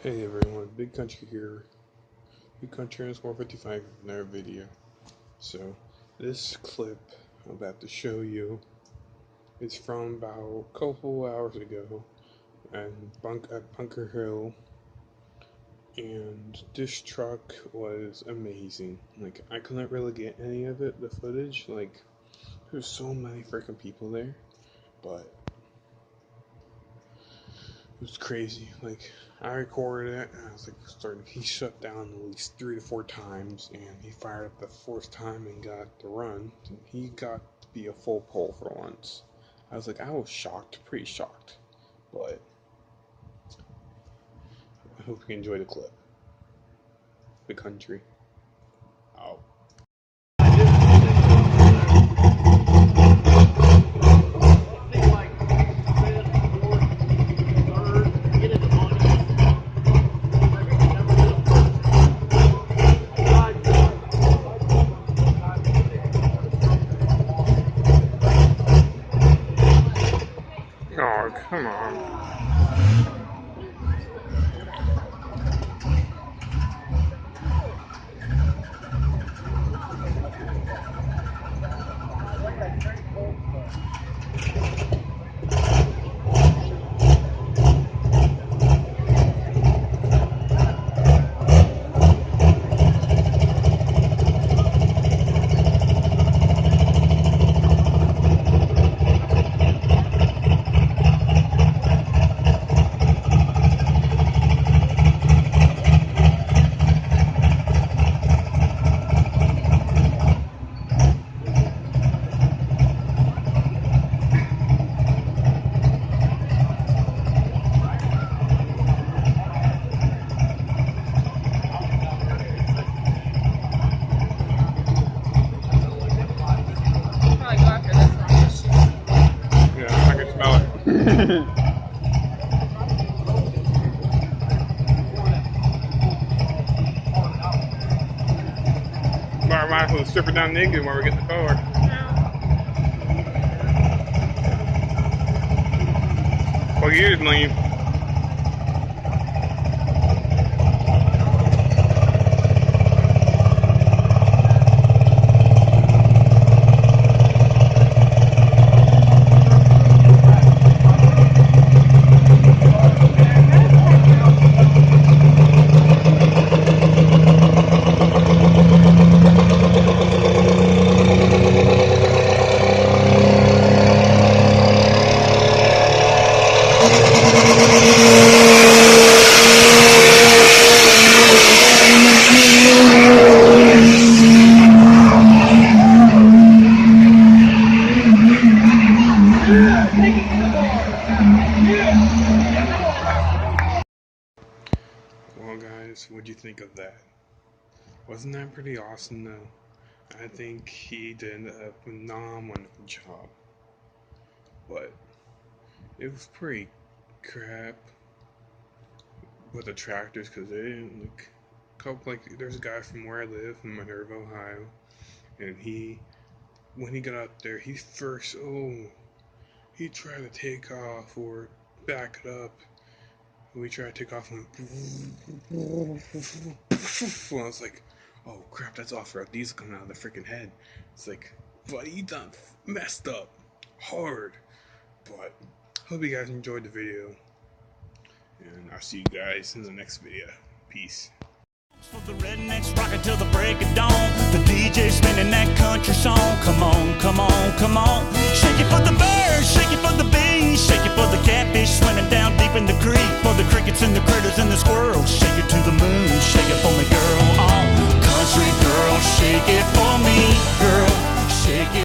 Hey everyone, Big Country here. Big Country underscore 55 in our video. So, this clip I'm about to show you is from about a couple hours ago at Bunker Hill, and this truck was amazing. Like, I couldn't really get any of it, the footage. Like, there's so many freaking people there, but it was crazy. Like, I recorded it, and I was like, he shut down at least 3 to 4 times, and he fired up the 4th time and got the run. And he got to be a full pole for once. I was shocked, pretty shocked. But I hope you enjoy the clip. The country. Out. Oh, come on. Might as well strip her down naked while we get the car. Well, years leave. Well, guys, what'd you think of that? Wasn't that pretty awesome, though? I think he did a phenomenal job. But it was pretty crap with the tractors, because they didn't there's a guy from where I live in Minerva, Ohio, and when he got out there, he tried to take off or back it up. We tried to take off and I was like, oh crap, that's off-road diesel coming out of the freaking head. It's like, buddy, you done messed up hard. But hope you guys enjoyed the video, and I'll see you guys in the next video. Peace. For the rednecks rockin' till the break of dawn. The DJ spinning that country song. Come on, come on, come on. Shake it for the